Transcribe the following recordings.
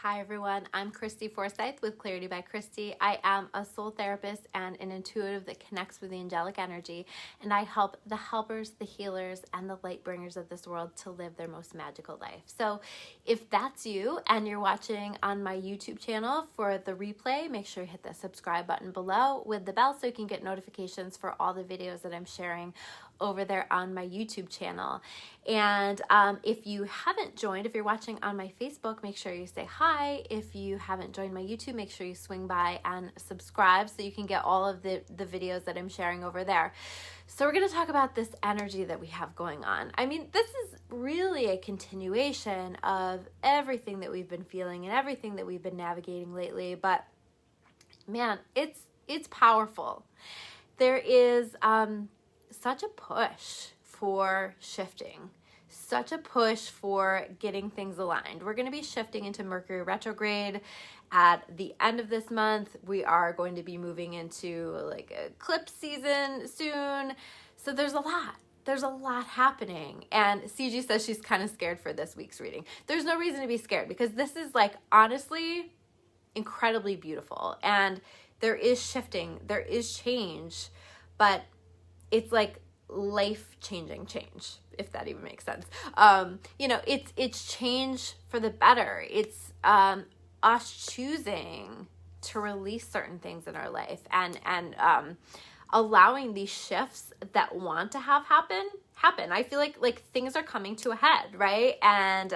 Hi everyone, I'm Christy Forsyth with Clarity by Christy. I am a soul therapist and an intuitive that connects with the angelic energy, and I help the helpers, the healers, and the light bringers of this world to live their most magical life. So if that's you and you're watching on my YouTube channel for the replay, make sure you hit the subscribe button below with the bell so you can get notifications for all the videos that I'm sharing over there on my YouTube channel. And if you haven't joined, if you're watching on my Facebook, make sure you say hi. If you haven't joined my YouTube, make sure you swing by and subscribe so you can get all of the videos that I'm sharing over there. So we're going to talk about this energy that we have going on. I mean, this is really a continuation of everything that we've been feeling and everything that we've been navigating lately, but man, it's powerful. There is such a push for shifting, such a push for getting things aligned. We're going to be shifting into Mercury retrograde at the end of this month. We are going to be moving into like eclipse season soon. So there's a lot happening. And CG says she's kind of scared for this week's reading. There's no reason to be scared because this is like honestly incredibly beautiful. And there is shifting, there is change, but it's like life-changing change, if that even makes sense. It's change for the better. It's us choosing to release certain things in our life and allowing these shifts that want to have happen. I feel like things are coming to a head, right? And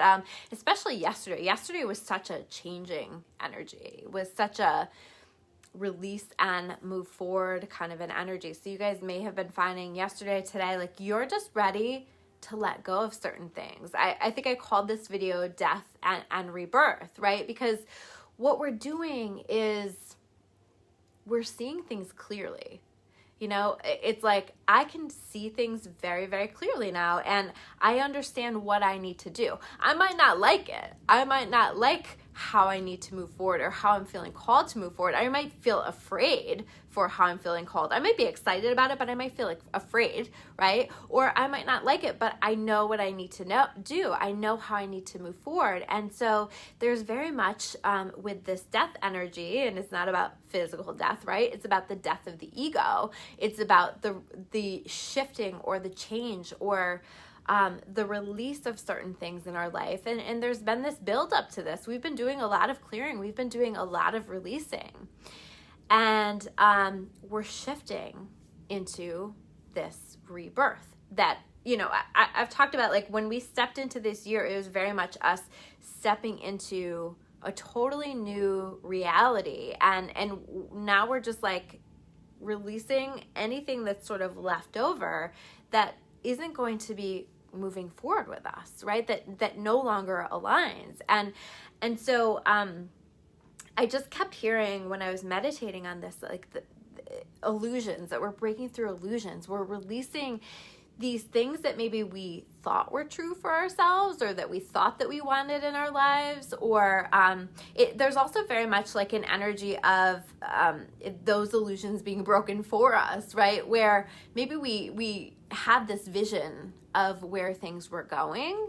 especially yesterday was such a changing energy, was such a release and move forward kind of an energy. So you guys may have been finding yesterday, today, like you're just ready to let go of certain things. I think I called this video Death and Rebirth, right? Because what we're doing is we're seeing things clearly. You know, it's like I can see things very, very clearly now, and I understand what I need to do. I might not like it. I might not like how I need to move forward or how I'm feeling called to move forward. I might feel afraid for how I'm feeling called. I might be excited about it, but I might feel like afraid, right? Or I might not like it, but I know what I need to do. I know how I need to move forward. And so there's very much with this death energy, and it's not about physical death, right? It's about the death of the ego. It's about the shifting or the change or the release of certain things in our life. And there's been this build up to this. We've been doing a lot of clearing. We've been doing a lot of releasing. And we're shifting into this rebirth that, you know, I've talked about, like when we stepped into this year, it was very much us stepping into a totally new reality. And now we're just like releasing anything that's sort of left over that isn't going to be moving forward with us, right? That no longer aligns. And so I just kept hearing when I was meditating on this, like the illusions, that we're breaking through illusions. We're releasing these things that maybe we thought were true for ourselves or that we thought that we wanted in our lives. Or there's also very much like an energy of those illusions being broken for us, right? Where maybe we had this vision of where things were going,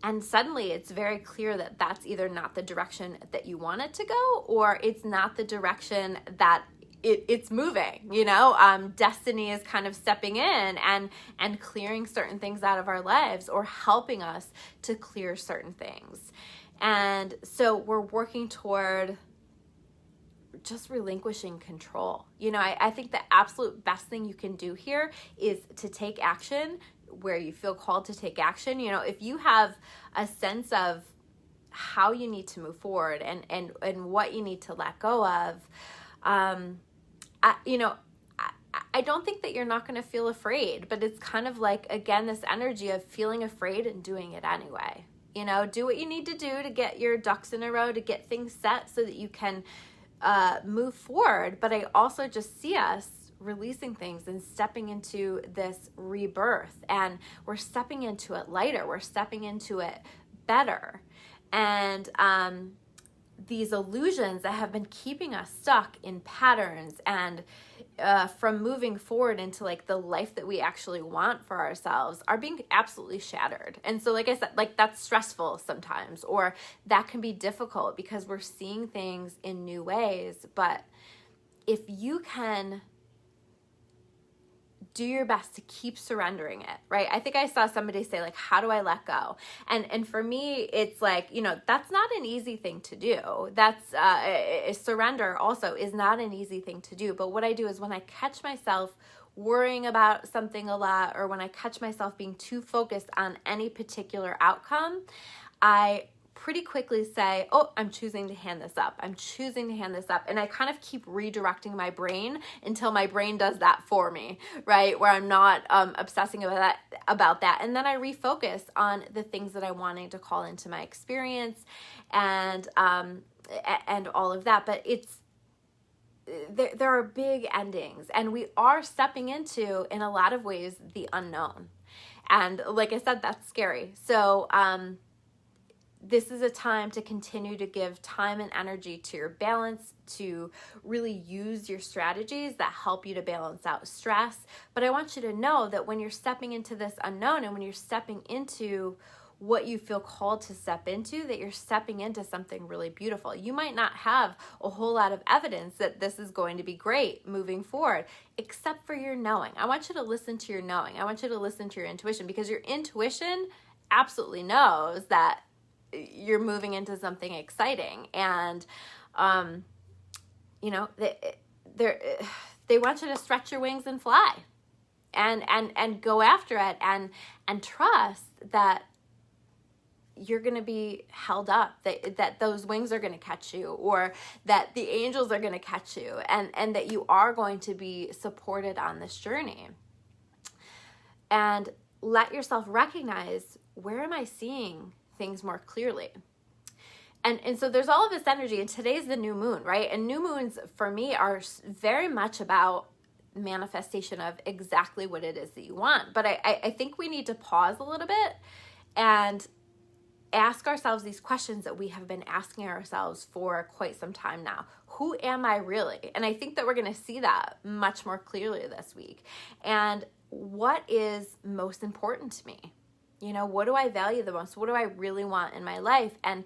and suddenly it's very clear that that's either not the direction that you want it to go, or it's not the direction that it's moving, you know. Destiny is kind of stepping in and clearing certain things out of our lives or helping us to clear certain things. And so we're working toward just relinquishing control. You know, I think the absolute best thing you can do here is to take action where you feel called to take action. You know, if you have a sense of how you need to move forward and what you need to let go of, I don't think that you're not going to feel afraid, but it's kind of like, again, this energy of feeling afraid and doing it anyway. You know, do what you need to do to get your ducks in a row, to get things set so that you can move forward. But I also just see us releasing things and stepping into this rebirth, and we're stepping into it lighter. We're stepping into it better. And these illusions that have been keeping us stuck in patterns and from moving forward into like the life that we actually want for ourselves are being absolutely shattered. And so, like I said, like that's stressful sometimes, or that can be difficult because we're seeing things in new ways. But if you can do your best to keep surrendering it, right? I think I saw somebody say like, how do I let go? And for me, it's like, you know, that's not an easy thing to do. That's surrender also is not an easy thing to do. But what I do is when I catch myself worrying about something a lot, or when I catch myself being too focused on any particular outcome, I pretty quickly say, oh, I'm choosing to hand this up. I'm choosing to hand this up. And I kind of keep redirecting my brain until my brain does that for me, right? Where I'm not obsessing about that. And then I refocus on the things that I'm wanting to call into my experience and all of that. But it's, there are big endings, and we are stepping into, in a lot of ways, the unknown. And like I said, that's scary. So, this is a time to continue to give time and energy to your balance, to really use your strategies that help you to balance out stress. But I want you to know that when you're stepping into this unknown, and when you're stepping into what you feel called to step into, that you're stepping into something really beautiful. You might not have a whole lot of evidence that this is going to be great moving forward, except for your knowing. I want you to listen to your knowing. I want you to listen to your intuition, because your intuition absolutely knows that you're moving into something exciting. And, you know, they want you to stretch your wings and fly and go after it and trust that you're going to be held up, that those wings are going to catch you, or that the angels are going to catch you, and that you are going to be supported on this journey. And let yourself recognize, where am I seeing things more clearly? And so there's all of this energy, and today's the new moon, right? And new moons for me are very much about manifestation of exactly what it is that you want. But I think we need to pause a little bit and ask ourselves these questions that we have been asking ourselves for quite some time now. Who am I really? And I think that we're going to see that much more clearly this week. And what is most important to me? You know, what do I value the most? What do I really want in my life? And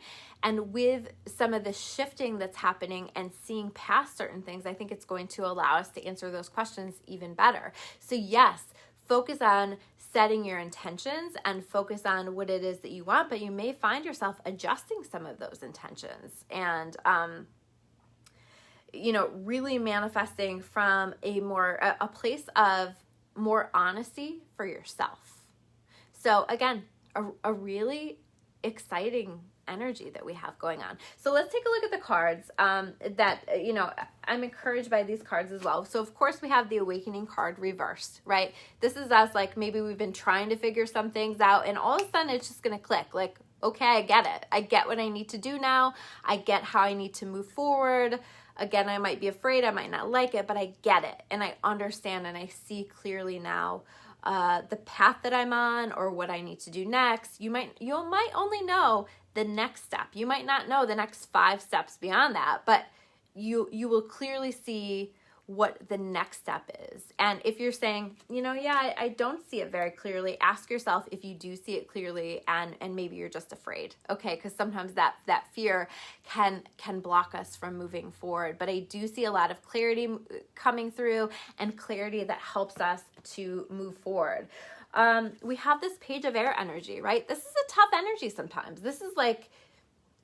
with some of the shifting that's happening and seeing past certain things, I think it's going to allow us to answer those questions even better. So yes, focus on setting your intentions and focus on what it is that you want, but you may find yourself adjusting some of those intentions and, you know, really manifesting from a place of more honesty for yourself. So again, a really exciting energy that we have going on. So let's take a look at the cards that, you know, I'm encouraged by these cards as well. So of course we have the Awakening card reversed, right? This is us, like maybe we've been trying to figure some things out, and all of a sudden it's just going to click. Like, okay, I get it. I get what I need to do now. I get how I need to move forward. Again, I might be afraid, I might not like it, but I get it. And I understand, and I see clearly now the path that I'm on, or what I need to do next. You might only know the next step. You might not know the next 5 steps beyond that, but you will clearly see what the next step is. And if you're saying, you know, yeah, I don't see it very clearly, ask yourself if you do see it clearly, and maybe you're just afraid. Okay, because sometimes that fear can block us from moving forward. But I do see a lot of clarity coming through, and clarity that helps us to move forward. We have this Page of Air energy, right? This is a tough energy sometimes. This is like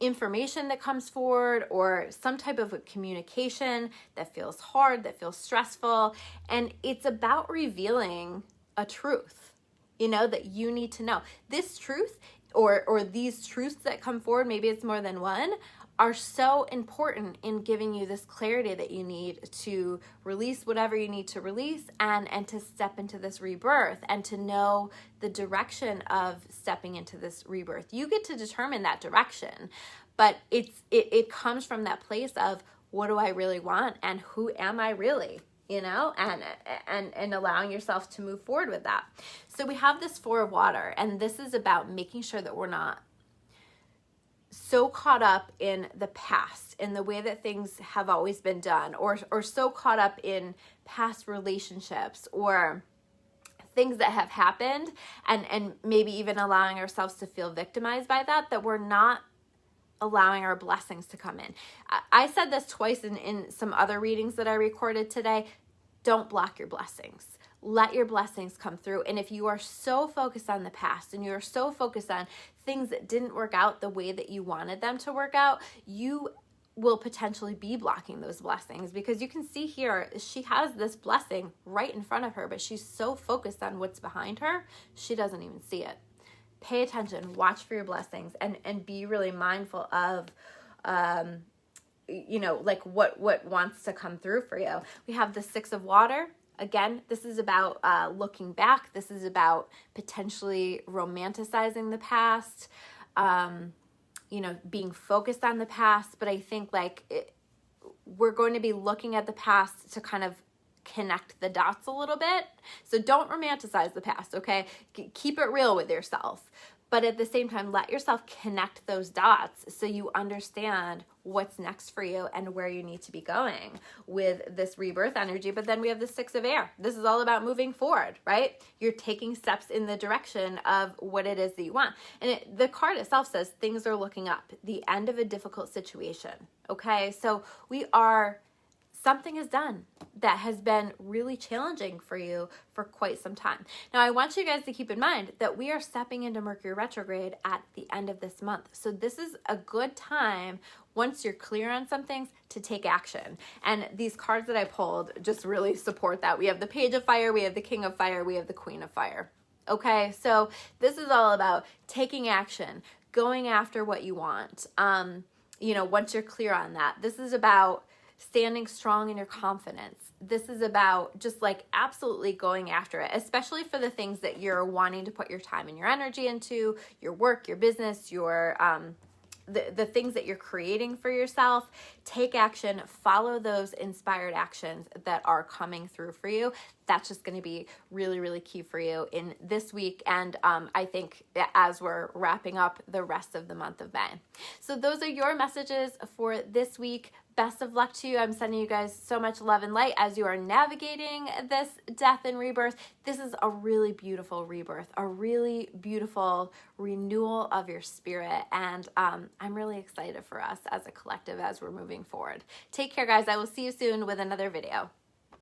information that comes forward, or some type of a communication that feels hard, that feels stressful. And it's about revealing a truth, you know, that you need to know. This truth, or these truths that come forward, maybe it's more than one, are so important in giving you this clarity that you need to release whatever you need to release, and to step into this rebirth, and to know the direction of stepping into this rebirth. You get to determine that direction, but it comes from that place of, what do I really want, and who am I really? You know, and allowing yourself to move forward with that. So we have this 4 of water, and this is about making sure that we're not so caught up in the past, in the way that things have always been done, or so caught up in past relationships or things that have happened, and maybe even allowing ourselves to feel victimized by that we're not allowing our blessings to come in. I said this twice in some other readings that I recorded today. Don't block your blessings. Let your blessings come through. And if you are so focused on the past and you are so focused on things that didn't work out the way that you wanted them to work out, you will potentially be blocking those blessings, because you can see here, she has this blessing right in front of her, but she's so focused on what's behind her, she doesn't even see it. Pay attention, watch for your blessings, and be really mindful of, like what wants to come through for you. We have the Six of Water. Again, this is about looking back. This is about potentially romanticizing the past, being focused on the past. But I think we're going to be looking at the past to kind of connect the dots a little bit. So don't romanticize the past, okay? Keep it real with yourself. But at the same time, let yourself connect those dots so you understand what's next for you and where you need to be going with this rebirth energy. But then we have the Six of Air. This is all about moving forward, right? You're taking steps in the direction of what it is that you want. And the card itself says things are looking up, the end of a difficult situation, okay? So something is done that has been really challenging for you for quite some time. Now, I want you guys to keep in mind that we are stepping into Mercury retrograde at the end of this month. So this is a good time, once you're clear on some things, to take action. And these cards that I pulled just really support that. We have the Page of Fire, we have the King of Fire, we have the Queen of Fire. Okay, so this is all about taking action, going after what you want. Once you're clear on that, this is about standing strong in your confidence. This is about just absolutely going after it, especially for the things that you're wanting to put your time and your energy into, your work, your business, your the things that you're creating for yourself. Take action, follow those inspired actions that are coming through for you. That's just going to be really, really key for you in this week. And I think as we're wrapping up the rest of the month of May. So those are your messages for this week. Best of luck to you. I'm sending you guys so much love and light as you are navigating this death and rebirth. This is a really beautiful rebirth, a really beautiful renewal of your spirit. And I'm really excited for us as a collective as we're moving forward. Take care, guys. I will see you soon with another video.